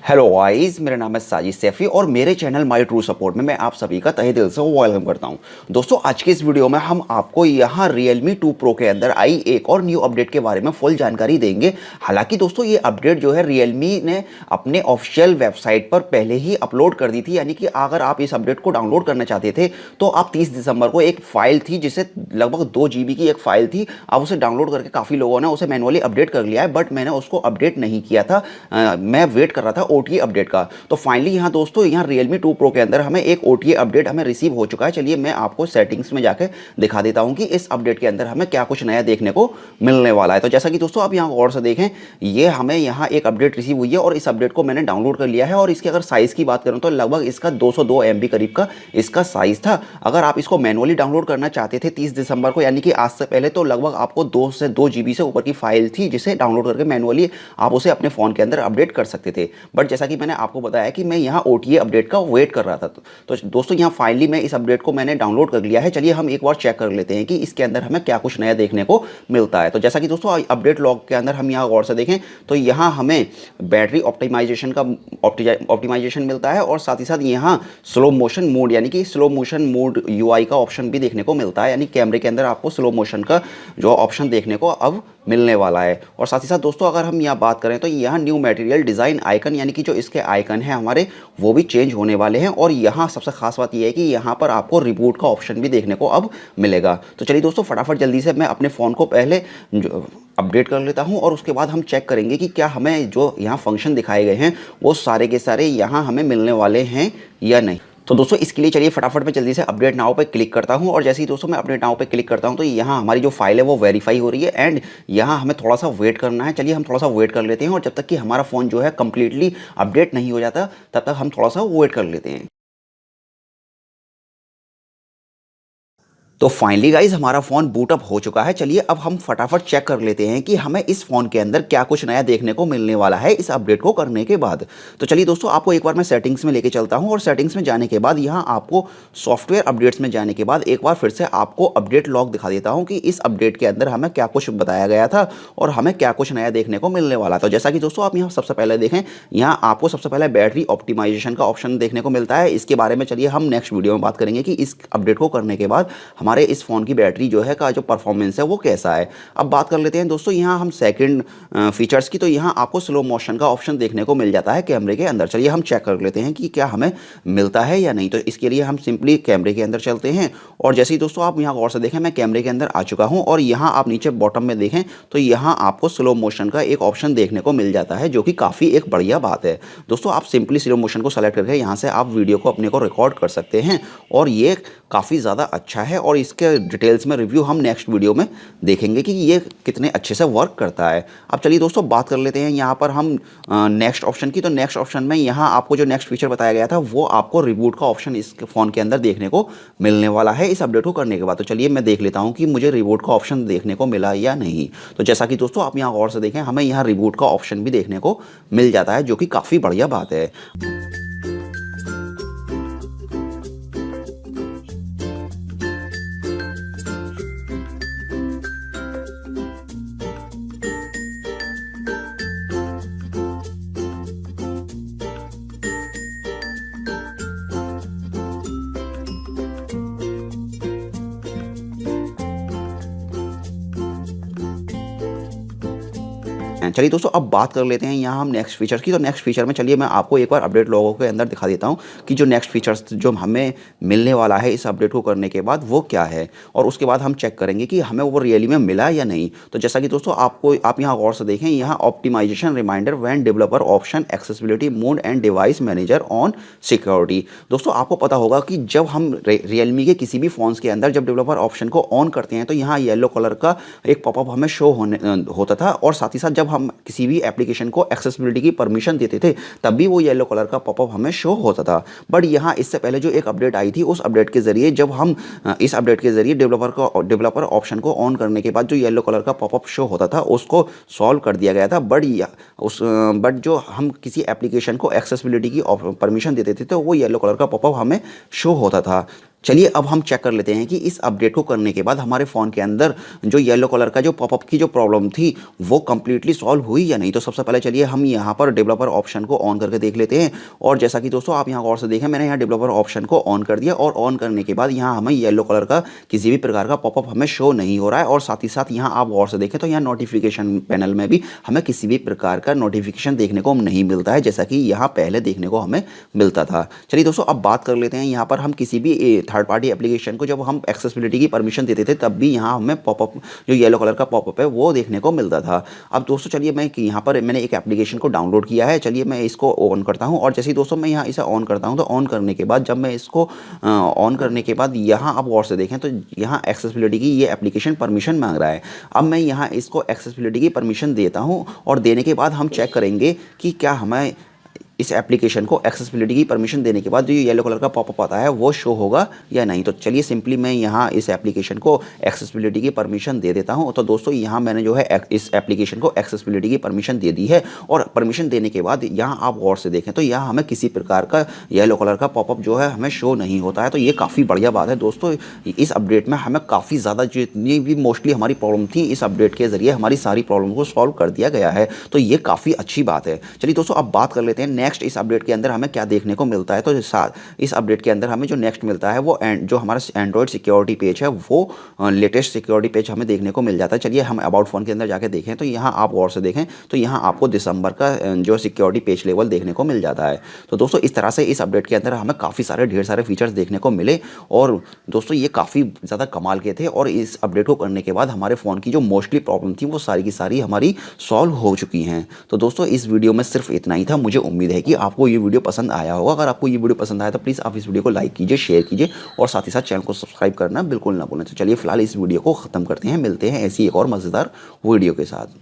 Hello guys, मेरा नाम है साजिद सैफी और मेरे चैनल माय ट्रू सपोर्ट में मैं आप सभी का तहे दिल से वेलकम करता हूं। दोस्तों, आज के इस वीडियो में हम आपको यहां Realme 2 Pro के अंदर आई एक और न्यू अपडेट के बारे में फुल जानकारी देंगे। हालांकि दोस्तों, ये अपडेट जो है Realme ने अपने ऑफिशियल वेबसाइट पर पहले ही अपलोड कर दी थी। यानी कि अगर आप इस अपडेट को डाउनलोड करना चाहते थे तो आप 30 दिसंबर को एक फाइल थी जिसे लगभग 2 GB की एक फाइल थी, आप उसे डाउनलोड करके काफ़ी लोगों ने उसे मैनुअली अपडेट कर लिया है, बट मैंने उसको अपडेट नहीं किया था। मैं वेट कर रहा था OTA अपडेट का। तो फाइनली यहाँ दोस्तों, यहाँ Realme 2 Pro के अंदर हमें एक OTA अपडेट हमें रिसीव हो चुका है। चलिए मैं आपको सेटिंग्स में जाकर दिखा देता हूँ कि इस अपडेट के अंदर हमें क्या कुछ नया देखने को मिलने वाला है। तो जैसा कि दोस्तों आप यहाँ गौर से देखें, ये हमें यहाँ एक अपडेट रिसीव हुई है और इस अपडेट को मैंने डाउनलोड कर लिया है। और इसके अगर साइज़ की बात करूँ तो लगभग इसका 202 MB करीब का इसका साइज़ था। अगर आप इसको मैनुअली डाउनलोड करना चाहते थे 30 दिसंबर को, यानी कि आज से पहले, तो लगभग आपको 2 से 2 GB से ऊपर की फाइल थी जिसे डाउनलोड करके मैनुअली आप उसे अपने फ़ोन के अंदर अपडेट कर सकते थे। बट जैसा कि मैंने आपको बताया कि मैं यहाँ OTA अपडेट का वेट कर रहा था, तो दोस्तों यहाँ फाइनली मैं इस अपडेट को मैंने डाउनलोड कर लिया है। चलिए हम एक बार चेक कर लेते हैं कि इसके अंदर हमें क्या कुछ नया देखने को मिलता है। तो जैसा कि दोस्तों अपडेट लॉग के अंदर हम यहाँ गौर से देखें तो यहाँ हमें बैटरी ऑप्टिमाइजेशन का ऑप्टिमाइजेशन मिलता है और साथ ही साथ यहाँ स्लो मोशन मोड, यानी कि स्लो मोशन मोड UI का ऑप्शन भी देखने को मिलता है। यानी कैमरे के अंदर आपको स्लो मोशन का जो ऑप्शन देखने को अब मिलने वाला है। और साथ ही साथ दोस्तों अगर हम यहाँ बात करें तो यहाँ न्यू मटेरियल डिज़ाइन आइकन, यानी कि जो इसके आइकन है हमारे, वो भी चेंज होने वाले हैं। और यहाँ सबसे खास बात यह है कि यहाँ पर आपको रिबूट का ऑप्शन भी देखने को अब मिलेगा। तो चलिए दोस्तों, फटाफट जल्दी से मैं अपने फ़ोन को पहले अपडेट कर लेता हूँ और उसके बाद हम चेक करेंगे कि क्या हमें जो यहाँ फंक्शन दिखाए गए हैं वो सारे के सारे यहाँ हमें मिलने वाले हैं या नहीं। तो दोस्तों इसके लिए चलिए फटाफट मैं जल्दी से अपडेट नाउ पे क्लिक करता हूं। और जैसे ही दोस्तों मैं अपडेट नाउ पे क्लिक करता हूं तो यहाँ हमारी जो फाइल है वो वेरीफाई हो रही है एंड यहाँ हमें थोड़ा सा वेट करना है। चलिए हम थोड़ा सा वेट कर लेते हैं और जब तक कि हमारा फ़ोन जो है कंप्लीटली अपडेट नहीं हो जाता तब तक हम थोड़ा सा वेट कर लेते हैं। तो फाइनली गाइज हमारा फ़ोन बूट अप हो चुका है। चलिए अब हम फटाफट चेक कर लेते हैं कि हमें इस फ़ोन के अंदर क्या कुछ नया देखने को मिलने वाला है इस अपडेट को करने के बाद। तो चलिए दोस्तों आपको एक बार मैं सेटिंग्स में लेके चलता हूं और सेटिंग्स में जाने के बाद यहाँ आपको सॉफ्टवेयर अपडेट्स में जाने के बाद एक बार फिर से आपको अपडेट लॉग दिखा देता हूँ कि इस अपडेट के अंदर हमें क्या कुछ बताया गया था और हमें क्या कुछ नया देखने को मिलने वाला। तो जैसा कि दोस्तों आप यहाँ सबसे पहले देखें, यहाँ आपको सबसे पहले बैटरी ऑप्टिमाइजेशन का ऑप्शन देखने को मिलता है। इसके बारे में चलिए हम नेक्स्ट वीडियो में बात करेंगे कि इस अपडेट को करने के बाद हमारे इस फ़ोन की बैटरी जो है का जो परफॉर्मेंस है वो कैसा है। अब बात कर लेते हैं दोस्तों यहाँ हम सेकंड फीचर्स की। तो यहाँ आपको स्लो मोशन का ऑप्शन देखने को मिल जाता है कैमरे के अंदर। चलिए हम चेक कर लेते हैं कि क्या हमें मिलता है या नहीं। तो इसके लिए हम सिंपली कैमरे के अंदर चलते हैं और जैसे ही दोस्तों आप यहाँ गौर से देखें, मैं कैमरे के अंदर आ चुका हूँ और यहाँ आप नीचे बॉटम में देखें तो यहाँ आपको स्लो मोशन का एक ऑप्शन देखने को मिल जाता है, जो कि काफ़ी एक बढ़िया बात है। दोस्तों आप सिंपली स्लो मोशन को सेलेक्ट करके यहाँ से आप वीडियो को अपने को रिकॉर्ड कर सकते हैं और ये काफ़ी ज़्यादा अच्छा है। और इसके डिटेल्स में रिव्यू हम नेक्स्ट वीडियो में देखेंगे कि ये कितने अच्छे से वर्क करता है। अब चलिए दोस्तों बात कर लेते हैं यहाँ पर हम नेक्स्ट ऑप्शन की। तो नेक्स्ट ऑप्शन में यहाँ आपको जो नेक्स्ट फीचर बताया गया था वो आपको रिबूट का ऑप्शन इस फ़ोन के अंदर देखने को मिलने वाला है इस अपडेट को करने के बाद। तो चलिए मैं देख लेता हूँ कि मुझे रिबूट का ऑप्शन देखने को मिला या नहीं। तो जैसा कि दोस्तों आप यहाँ गौर से देखें, हमें यहाँ रिबूट का ऑप्शन भी देखने को मिल जाता है, जो कि काफ़ी बढ़िया बात है। चलिए दोस्तों अब बात कर लेते हैं यहाँ हम नेक्स्ट फीचर की। तो नेक्स्ट फीचर में चलिए मैं आपको एक बार अपडेट लोगों के अंदर दिखा देता हूँ कि जो नेक्स्ट फीचर्स जो हमें मिलने वाला है इस अपडेट को करने के बाद वो क्या है, और उसके बाद हम चेक करेंगे कि हमें वो रियली में मिला या नहीं। तो जैसा कि दोस्तों आप यहाँ गौर से देखें, यहाँ optimisation reminder when developer option accessibility mode and device manager on security. दोस्तों आपको पता होगा कि जब हम रियलमी के किसी भी फ़ोन्स के अंदर जब डेवलपर ऑप्शन को ऑन करते हैं तो यहाँ येलो कलर का एक पॉपअप हमें शो होता था और साथ ही साथ जब हम किसी भी एप्लीकेशन को एक्सेसिबिलिटी की परमिशन देते थे तब भी वो येलो कलर का पॉपअप हमें शो होता था। बट यहाँ इससे पहले जो एक अपडेट आई थी उस अपडेट के ज़रिए जब हम इस अपडेट के ज़रिए डेवलपर ऑप्शन को ऑन करने के बाद जो येलो कलर का पॉपअप शो होता था उसको सॉल्व कर दिया गया था। बट जो हम किसी एप्लीकेशन को एक्सेसिबिलिटी की परमिशन देते थे तो वो येलो कलर का पॉपअप हमें शो होता था। चलिए अब हम चेक कर लेते हैं कि इस अपडेट को करने के बाद हमारे फ़ोन के अंदर जो येलो कलर का जो पॉपअप की जो प्रॉब्लम थी वो कंप्लीटली सॉल्व हुई या नहीं। तो सबसे पहले चलिए हम यहाँ पर डेवलपर ऑप्शन को ऑन करके देख लेते हैं। और जैसा कि दोस्तों आप यहाँ गौर से देखें, मैंने यहाँ डेवलपर ऑप्शन को ऑन कर दिया और ऑन करने के बाद यहाँ हमें येलो कलर का किसी भी प्रकार का पॉपअप हमें शो नहीं हो रहा है। और साथ ही साथ यहाँ आप गौर से देखें तो यहाँ नोटिफिकेशन पैनल में भी हमें किसी भी प्रकार का नोटिफिकेशन देखने को नहीं मिलता है, जैसा कि यहाँ पहले देखने को हमें मिलता था। चलिए दोस्तों अब बात कर लेते हैं यहाँ पर हम किसी भी थर्ड पार्टी एप्लीकेशन को जब हम एक्सेसिबिलिटी की परमिशन देते थे तब भी यहाँ हमें पॉपअप जो येलो कलर का पॉपअप है वो देखने को मिलता था। अब दोस्तों चलिए मैं यहाँ पर मैंने एक एप्लीकेशन को डाउनलोड किया है, चलिए मैं इसको ऑन करता हूँ। और जैसे ही दोस्तों मैं यहाँ इसे ऑन करता हूँ तो ऑन करने के बाद जब मैं इसको ऑन करने के बाद यहाँ आप गौर से देखें तो यहाँ एक्सेसिबिलिटी की ये एप्लीकेशन परमिशन मांग रहा है। अब मैं यहाँ इसको एक्सेसिबिलिटी की परमिशन देता हूँ और देने के बाद हम चेक करेंगे कि क्या हमें इस एप्लीकेशन को एक्सेसिबिलिटी की परमिशन देने के बाद जो ये येलो कलर का पॉपअप आता है वो शो होगा या नहीं। तो चलिए सिंपली मैं यहाँ इस एप्लीकेशन को एक्सेसिबिलिटी की परमिशन दे देता हूँ। तो दोस्तों यहाँ मैंने जो है इस एप्लीकेशन को एक्सेसिबिलिटी की परमिशन दे दी है। और परमिशन देने के बाद यहाँ आप गौर से देखें तो यहाँ हमें किसी प्रकार का येलो कलर का पॉपअप जो है हमें शो नहीं होता है। तो ये काफ़ी बढ़िया बात है दोस्तों। इस अपडेट में हमें काफ़ी ज़्यादा जितनी भी मोस्टली हमारी प्रॉब्लम थी इस अपडेट के ज़रिए हमारी सारी प्रॉब्लम को सॉल्व कर दिया गया है। तो ये काफ़ी अच्छी बात है। चलिए दोस्तों अब बात कर लेते हैं नेक्स्ट इस अपडेट के अंदर हमें क्या देखने को मिलता है। तो इस अपडेट के अंदर हमें जो नेक्स्ट मिलता है वो जो हमारा एंड्रॉयड सिक्योरिटी पेज है वो लेटेस्ट सिक्योरिटी पेज हमें देखने को मिल जाता है। चलिए हम अबाउट फ़ोन के अंदर जाके देखें तो यहाँ आप गौर से देखें तो यहाँ आपको दिसंबर का जो सिक्योरिटी पेज लेवल देखने को मिल जाता है। तो दोस्तों इस तरह से इस अपडेट के अंदर हमें काफ़ी सारे ढेर सारे फीचर्स देखने को मिले और दोस्तों ये काफ़ी ज़्यादा कमाल के थे। और इस अपडेट को करने के बाद हमारे फ़ोन की जो मोस्टली प्रॉब्लम थी वो सारी की सारी हमारी सॉल्व हो चुकी हैं। तो दोस्तों इस वीडियो में सिर्फ इतना ही था। मुझे उम्मीद है कि आपको ये वीडियो पसंद आया होगा। अगर आपको ये वीडियो पसंद आया तो प्लीज़ आप इस वीडियो को लाइक कीजिए, शेयर कीजिए और साथ ही साथ चैनल को सब्सक्राइब करना बिल्कुल ना भूलें। तो चलिए फिलहाल इस वीडियो को ख़त्म करते हैं, मिलते हैं ऐसी एक और मज़ेदार वीडियो के साथ।